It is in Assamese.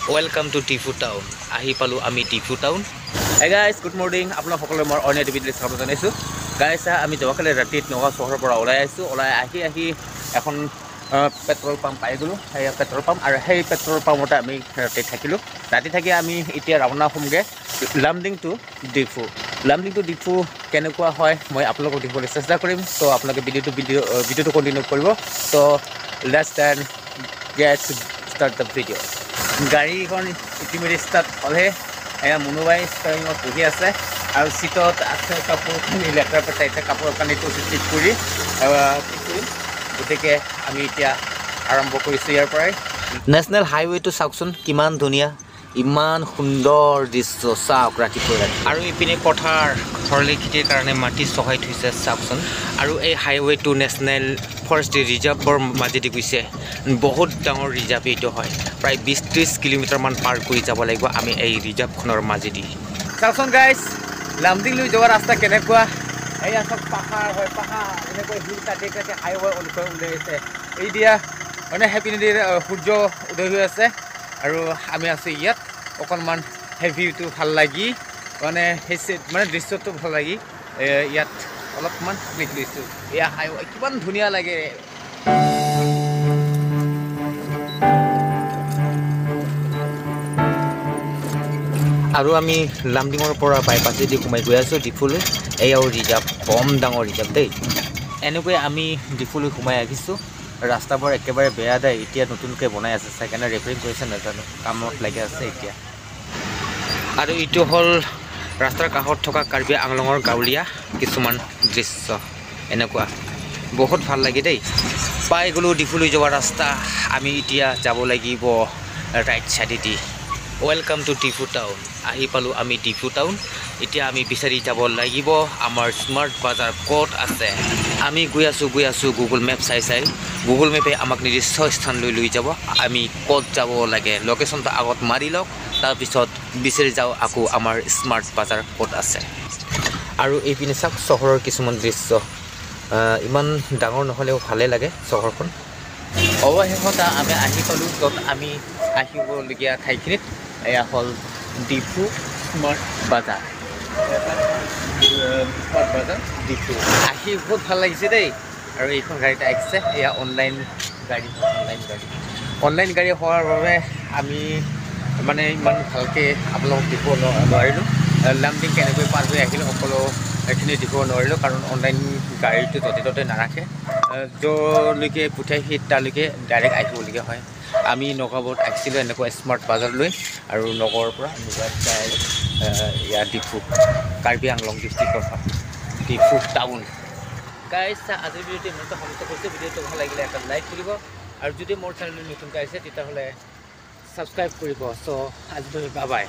Welcome to Tifu Town. Ahi palu ami Tifu Town. Hey guys, good morning. Apna সকলে মোৰ অন্য ভিডিঅ'ত স্বাগত জনাইছো। Guys, আমি যোৱাকালি ৰাতিত নগা চহৰৰ পৰা ওলাই আহিছো। ওলাই আহি এখন পেট্ৰল পাম্প পাই গলো। সেই পেট্ৰল পাম্প আৰু সেই পেট্ৰল পাম্পতে আমি ৰাতি থাকিলো। ৰাতি থাকি আমি এতিয়া ৰাওনা হ'মগে লামডিং টু ডিফু। লামডিং টু ডিফু কেনেকুৱা হয় মই আপোনালোকক দিবলৈ চেষ্টা কৰিম। তো আপোনালোকে ভিডিঅ'টো কন্টিনিউ কৰিব। তো let's then get start the video. গাড়ীখন ইতিমধ্যে ষ্টাৰ্ট হ'লে এয়া মুনুবাই ষ্টাৰিঙত বহি আছে আৰু চিটত আছে কাপোৰখিনি লেতেৰা পেটাইছে কাপোৰ কানিটো ঠিক কৰি গতিকে আমি এতিয়া আৰম্ভ কৰিছোঁ ইয়াৰ পৰাই নেশ্যনেল হাইৱেটো চাওকচোন কিমান ধুনীয়া ইমান সুন্দৰ দৃশ্য চাওক ৰাতিপুৱা আৰু ইপিনে পথাৰ খৰলি খেতিৰ কাৰণে মাটি চহাই থৈছে চাওকচোন আৰু এই হাইৱেটো নেশ্যনেল ফৰেষ্ট ৰিজাৰ্ভৰ মাজেদি গৈছে বহুত ডাঙৰ ৰিজাৰ্ভ এইটো হয় প্ৰায় 20-30 কিলোমিটাৰমান পাৰ কৰি যাব লাগিব আমি এই ৰিজাৰ্ভখনৰ মাজেদি চাওকচোন গাইজ লামডিংলৈ যোৱা ৰাস্তা কেনেকুৱা এয়া চব পাহাৰ হয় পাহাৰ এনেকৈ হিল কাটি কাটি হাইৱে ওলাইছে এই দিয়া মানে হেপী নদীৰ সূৰ্য উদয় হৈ আছে আৰু আমি আছো ইয়াত অকণমান হেভিটো ভাল লাগি মানে মানে দৃশ্যটো ভাল লাগি ইয়াত অলপমান ক্লিক লৈছোঁ এয়া হাইৱে কিমান ধুনীয়া লাগে আৰু আমি লামডিঙৰ পৰা বাইপাছেদি সোমাই গৈ আছোঁ ডিফুলৈ এয়াও ৰিজাৰ্ভ কম ডাঙৰ ৰিজাৰ্ভ দেই এনেকৈ আমি ডিফুলৈ সোমাই আহিছোঁ ৰাস্তাবোৰ একেবাৰে বেয়া দেই এতিয়া নতুনকৈ বনাই আছে সেইকাৰণে ৰিপেয়াৰিং কৰিছে নাজানো কামত লাগি আছে এতিয়া আৰু এইটো হ'ল ৰাস্তাৰ কাষত থকা কাৰ্বি আংলঙৰ গাঁৱলীয়া কিছুমান দৃশ্য এনেকুৱা বহুত ভাল লাগে দেই পাই গ'লোঁ ডিফুলৈ যোৱা ৰাস্তা আমি এতিয়া যাব লাগিব ৰাইট ছাইডেদি ওয়েলকাম টু টিফু টাউন আহি পালোঁ আমি টিফু টাউন এতিয়া আমি বিচাৰি যাব লাগিব আমাৰ স্মাৰ্ট বাজাৰ ক'ত আছে আমি গৈ আছোঁ গুগল মেপ চাই গুগল মেপে আমাক নিৰ্দিষ্ট স্থানলৈ লৈ যাব আমি ক'ত যাব লাগে লোকেশ্যনটো আগত মাৰি লওক তাৰপিছত বিচাৰি যাওঁ আকৌ আমাৰ স্মাৰ্ট বাজাৰ ক'ত আছে আৰু এইপিনে চাওক চহৰৰ কিছুমান দৃশ্য ইমান ডাঙৰ নহ'লেও ভালে লাগে চহৰখন অৱশেষত আমি আহি পালোঁ য'ত আমি আহিবলগীয়া ঠাইখিনিত এয়া হ'ল ডিফু স্মাৰ্ট বাজাৰ ডিফু আহি বহুত ভাল লাগিছে দেই আৰু এইখন গাড়ীত আহিছে এয়া অনলাইন গাড়ী হোৱাৰ বাবে আমি মানে ইমান ভালকৈ আপোনালোকক দেখুৱাব নোৱাৰিলোঁ লামডিং কেনেকৈ পাৰ হৈ আহিলোঁ সকলোখিনি দেখুৱাব নোৱাৰিলোঁ কাৰণ অনলাইন গাড়ীটো য'তে ত'তে নাৰাখে য'লৈকে পঠিয়াই সেই তালৈকে ডাইৰেক্ট আহিবলগীয়া হয় আমি নগাঁৱত আহিছিলোঁ এনেকুৱা স্মাৰ্ট বাজাৰলৈ আৰু নগৰৰ পৰা ইয়াত ডিফু কাৰ্বি আংলং ডিষ্ট্ৰিক্টৰ হয় ডিফু টাউন গাইজ আজিৰ ভিডিঅ'টো ইমানতে সমাপ্ত কৰিছোঁ ভিডিঅ'টো ভাল লাগিলে এটা লাইক কৰিব আৰু যদি মোৰ চেনেলটো নতুনকৈ আহিছে তেতিয়াহ'লে ছাবস্ক্ৰাইব কৰিব চ' আজি বাই বাই